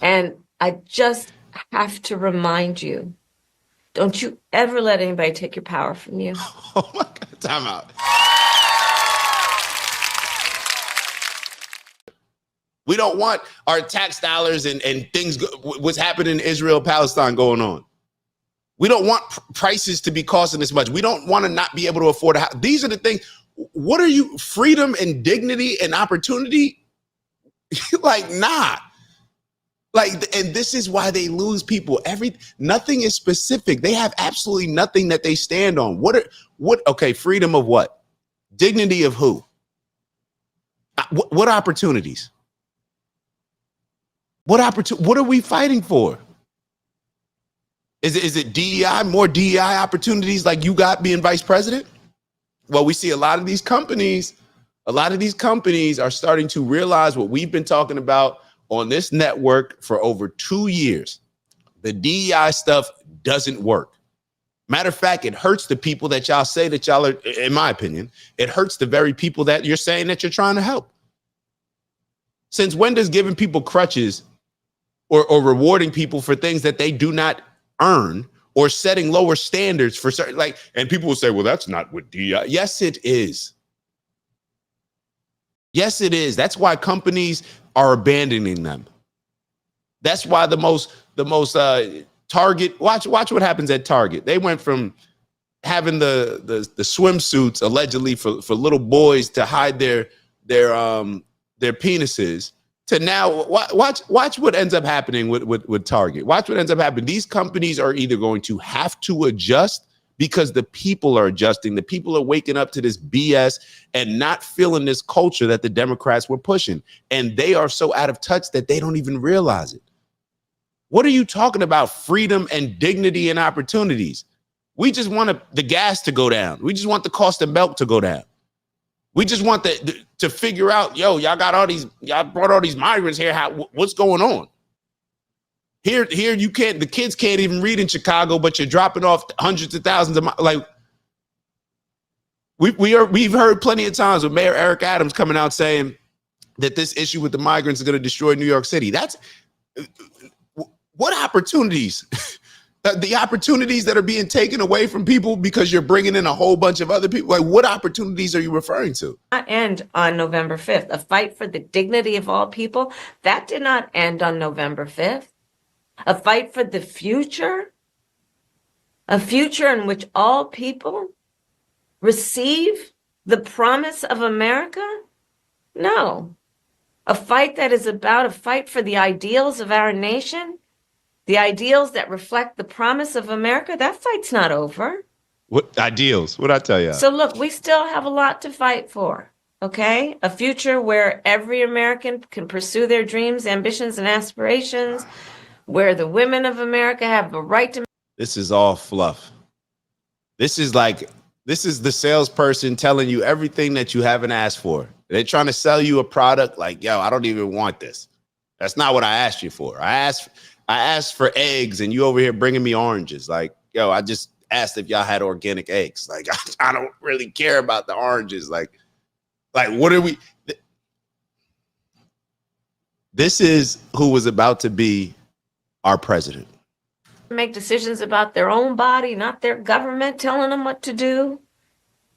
And I just have to remind you, don't you ever let anybody take your power from you. Oh my God, time out. We don't want our tax dollars and things, what's happening in Israel, Palestine going on. We don't want prices to be costing this much. We don't want to not be able to afford a house. These are the things. What are you, freedom and dignity and opportunity? Like, nah. Like, and this is why they lose people. Nothing is specific. They have absolutely nothing that they stand on. Okay, freedom of what? Dignity of who? What opportunities? What are we fighting for? Is it DEI, more DEI opportunities like you got being vice president? Well, we see a lot of these companies are starting to realize what we've been talking about on this network for over 2 years. The DEI stuff doesn't work. Matter of fact, it hurts the people that y'all say that y'all are, in my opinion, it hurts the very people that you're saying that you're trying to help. Since when does giving people crutches or rewarding people for things that they do not earn or setting lower standards for certain, like, and people will say, well, that's not what DEI. Yes, it is. Yes, it is. That's why companies are abandoning them. That's why the most Target, watch what happens at Target. They went from having the swimsuits allegedly for little boys to hide their penises to now watch what ends up happening with Target. Watch what ends up happening. These companies are either going to have to adjust because the people are adjusting. The people are waking up to this BS and not feeling this culture that the Democrats were pushing. And they are so out of touch that they don't even realize it. What are you talking about? Freedom and dignity and opportunities. We just want the gas to go down. We just want the cost of milk to go down. We just want to figure out, y'all brought all these migrants here. What's going on? Here you can't, the kids can't even read in Chicago, but you're dropping off hundreds of thousands of, like, we've heard plenty of times with Mayor Eric Adams coming out saying that this issue with the migrants is going to destroy New York City. That's what opportunities? The opportunities that are being taken away from people because you're bringing in a whole bunch of other people. Like, what opportunities are you referring to? Not end on November 5th. A fight for the dignity of all people, that did not end on November 5th. A fight for the future, a future in which all people receive the promise of America? No. A fight that is about a fight for the ideals of our nation, the ideals that reflect the promise of America. That fight's not over. What ideals? What'd I tell you? So look, we still have a lot to fight for, okay? A future where every American can pursue their dreams, ambitions, and aspirations, where the women of America have the right to. This is all fluff. This is the salesperson telling you everything that you haven't asked for. They're trying to sell you a product like, yo, I don't even want this. That's not what I asked you for. I asked for eggs and you over here bringing me oranges. Like, yo, I just asked if y'all had organic eggs. Like, I don't really care about the oranges. Like what are we? This is who was about to be our president. Make decisions about their own body, not their government telling them what to do.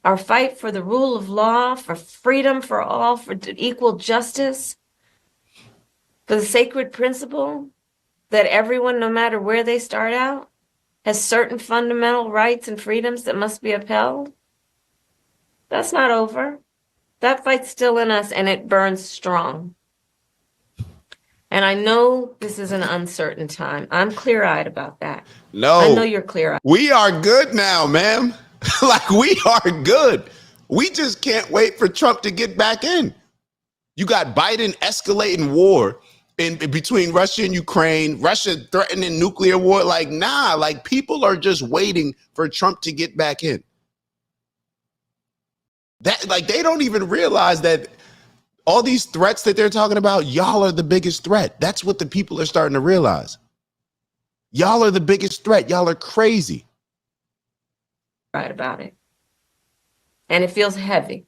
Our fight for the rule of law, for freedom for all, for equal justice, for the sacred principle that everyone, no matter where they start out, has certain fundamental rights and freedoms that must be upheld. That's not over. That fight's still in us, and it burns strong. And I know this is an uncertain time. I'm clear-eyed about that. No. I know you're clear-eyed. We are good now, ma'am. Like, we are good. We just can't wait for Trump to get back in. You got Biden escalating war in between Russia and Ukraine, Russia threatening nuclear war. Like, nah, like, people are just waiting for Trump to get back in. That, like, they don't even realize that all these threats that they're talking about, y'all are the biggest threat. That's what the people are starting to realize. Y'all are the biggest threat. Y'all are crazy. Right about it. And it feels heavy.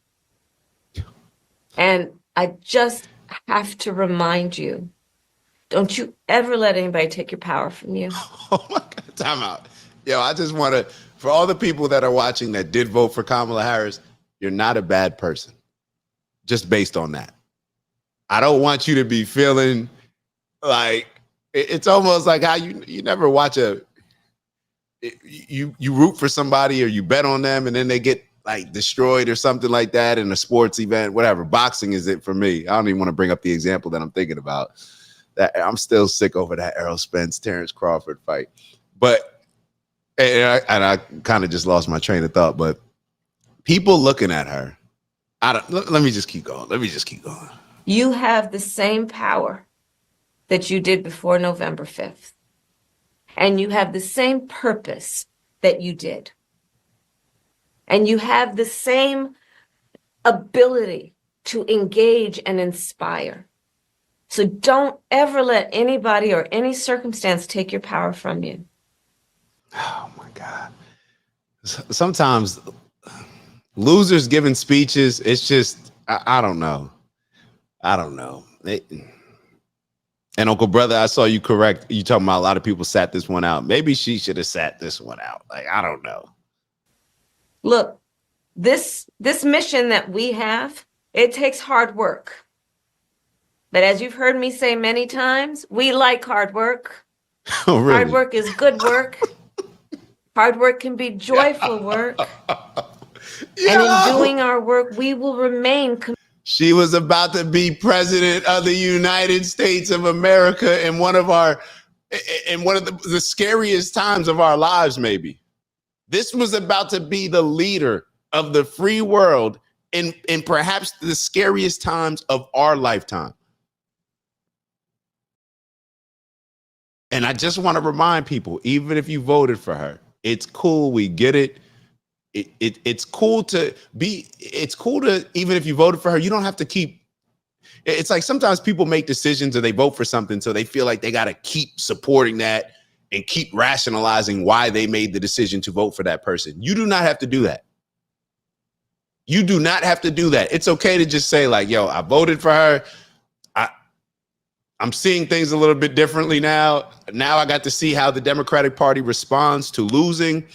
And I just have to remind you, Don't you ever let anybody take your power from you. Oh my God, time out. Yo, I just want to, for all the people that are watching that did vote for Kamala Harris, you're not a bad person. Just based on that. I don't want you to be feeling like it's almost like how you never watch you root for somebody or you bet on them and then they get like destroyed or something like that in a sports event, whatever. Boxing is it for me. I don't even want to bring up the example that I'm thinking about. That I'm still sick over that Errol Spence, Terrence Crawford fight. But I kind of just lost my train of thought. But people looking at her, let me just keep going. You have the same power that you did before November 5th. And you have the same purpose that you did. And you have the same ability to engage and inspire. So don't ever let anybody or any circumstance take your power from you. Oh my God. Sometimes losers giving speeches, it's just, I don't know. And Uncle Brother, I saw you correct. You talking about a lot of people sat this one out. Maybe she should have sat this one out. Like, I don't know. Look, this mission that we have, it takes hard work. But as you've heard me say many times, we like hard work. Oh, really? Hard work is good work. Hard work can be joyful work. And in doing our work, we will remain committed. She was about to be president of the United States of America in one of the scariest times of our lives, maybe. This was about to be the leader of the free world in perhaps the scariest times of our lifetime. And I just want to remind people, even if you voted for her, it's cool. We get it. It's cool to even if you voted for her, you don't have to keep. It's like sometimes people make decisions or they vote for something so they feel like they got to keep supporting that and keep rationalizing why they made the decision to vote for that person. You do not have to do that. You do not have to do that. It's okay to just say like, yo, I voted for her. I'm seeing things a little bit differently now. Now I got to see how the Democratic Party responds to losing.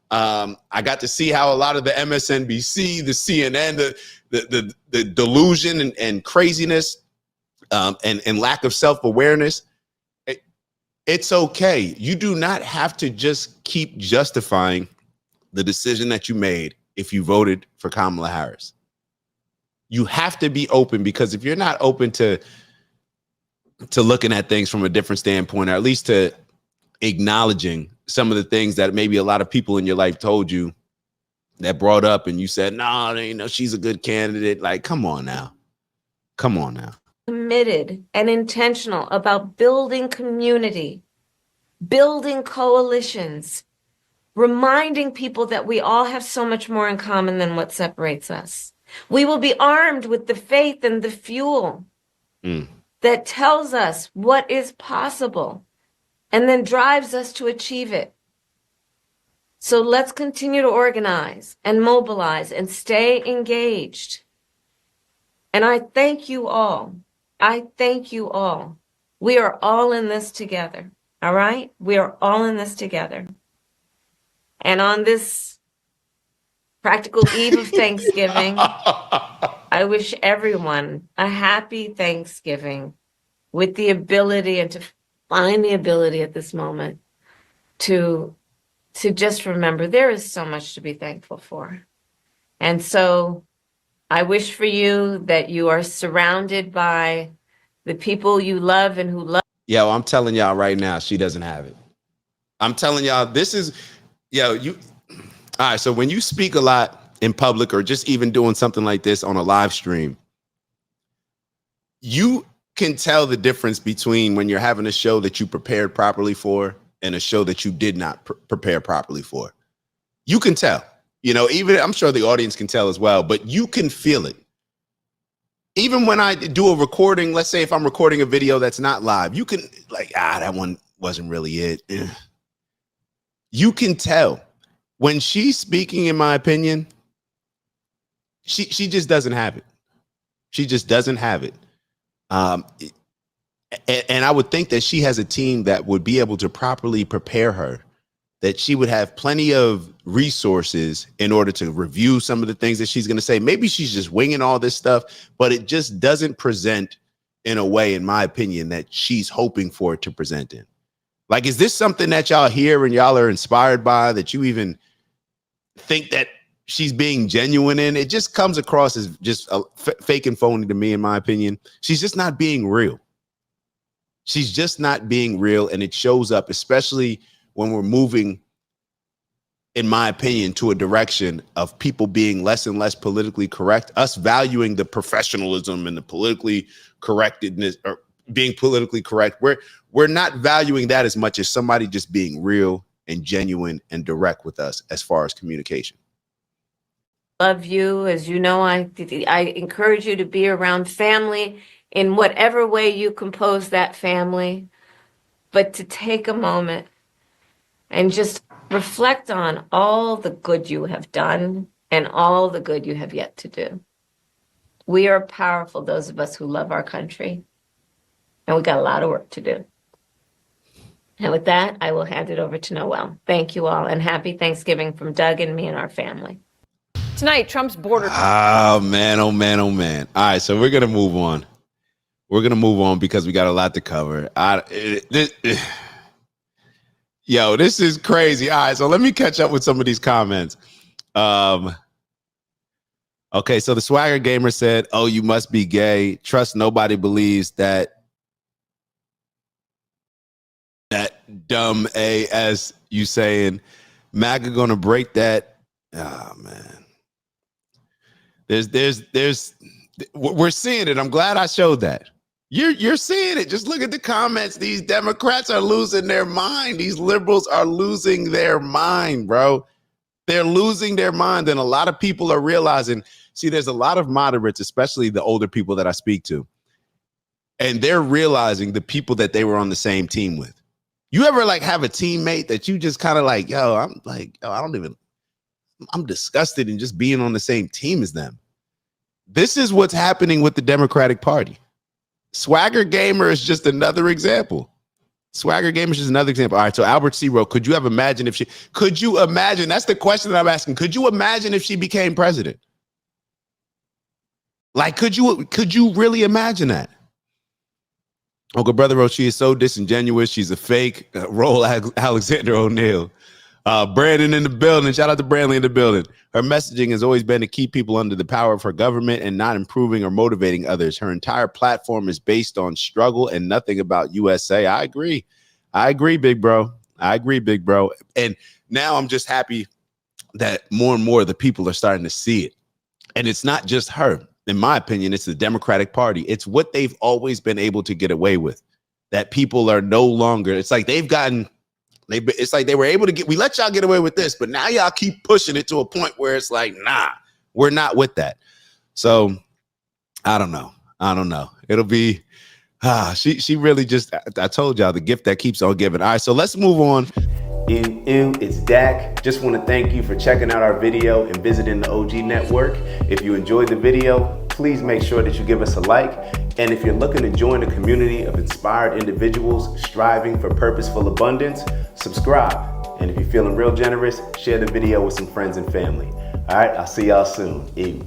I got to see how a lot of the MSNBC, the CNN, the delusion and craziness and lack of self-awareness. It's okay. You do not have to just keep justifying the decision that you made if you voted for Kamala Harris. You have to be open, because if you're not open to looking at things from a different standpoint, or at least to acknowledging some of the things that maybe a lot of people in your life told you that brought up and you said, no, she's a good candidate. Like, come on now. Committed and intentional about building community, building coalitions, reminding people that we all have so much more in common than what separates us. We will be armed with the faith and the fuel that tells us what is possible and then drives us to achieve it. So let's continue to organize and mobilize and stay engaged. And I thank you all. We are all in this together. All right? We are all in this together. And on this practical eve of Thanksgiving, I wish everyone a happy Thanksgiving with the ability and to find the ability at this moment to just remember there is so much to be thankful for. And so I wish for you that you are surrounded by the people you love and who love. Yo, I'm telling y'all right now, she doesn't have it. I'm telling y'all, all right, so when you speak a lot in public or just even doing something like this on a live stream, you can tell the difference between when you're having a show that you prepared properly for and a show that you did not prepare properly for. You can tell, even I'm sure the audience can tell as well, but you can feel it. Even when I do a recording, let's say if I'm recording a video that's not live, you can that one wasn't really it. You can tell when she's speaking, in my opinion, she just doesn't have it. She just doesn't have it. And I would think that she has a team that would be able to properly prepare her, that she would have plenty of resources in order to review some of the things that she's going to say. Maybe she's just winging all this stuff, but it just doesn't present in a way, in my opinion, that she's hoping for it to present in. Like, is this something that y'all hear and y'all are inspired by, that you even think that she's being genuine in? It just comes across as just fake and phony to me, in my opinion. She's just not being real. She's just not being real. And it shows up, especially when we're moving, in my opinion, to a direction of people being less and less politically correct, us valuing the professionalism and the politically correctedness, or being politically correct. We're not valuing that as much as somebody just being real and genuine and direct with us as far as communication. Love you. As you know, I encourage you to be around family in whatever way you compose that family, but to take a moment and just reflect on all the good you have done and all the good you have yet to do. We are powerful, those of us who love our country, and we got a lot of work to do. And with that, I will hand it over to Noel. Thank you all, and happy Thanksgiving from Doug and me and our family. Tonight, Trump's border. Oh, man, oh, man, oh, man. All right, so we're going to move on. We're going to move on because we got a lot to cover. Yo, this is crazy. All right, so let me catch up with some of these comments. Okay, so the Swagger Gamer said, "Oh, you must be gay. Trust nobody believes that dumb as you saying. MAGA gonna break that." Oh man. We're seeing it. I'm glad I showed that. You're seeing it. Just look at the comments. These Democrats are losing their mind. These liberals are losing their mind, bro. They're losing their mind. And a lot of people are realizing, see, there's a lot of moderates, especially the older people that I speak to, and they're realizing the people that they were on the same team with. You ever like have a teammate that you just kind of like, I'm disgusted in just being on the same team as them. This is what's happening with the Democratic Party. Swagger Gamer is just another example. Swagger Gamer is just another example. All right, so Albert C. wrote, could you imagine, that's the question that I'm asking. Could you imagine if she became president? Like, could you really imagine that? Uncle Brother wrote, she is so disingenuous. She's a fake. Roll Alexander O'Neill. Brandon in the building. Shout out to Brandley in the building. Her messaging has always been to keep people under the power of her government and not improving or motivating others. Her entire platform is based on struggle and nothing about USA. I agree, big bro. And now I'm just happy that more and more of the people are starting to see it. And it's not just her. In my opinion, it's the Democratic Party. It's what they've always been able to get away with. That people are no longer, it's like they were able to we let y'all get away with this, but now y'all keep pushing it to a point where it's like, nah, we're not with that. So I don't know. It'll be, she really just, I told y'all, the gift that keeps on giving. All right, so let's move on. It's Dak. Just want to thank you for checking out our video and visiting the OG Network. If you enjoyed the video, please make sure that you give us a like. And if you're looking to join a community of inspired individuals striving for purposeful abundance, subscribe. And if you're feeling real generous, share the video with some friends and family. All right, I'll see y'all soon. Ew.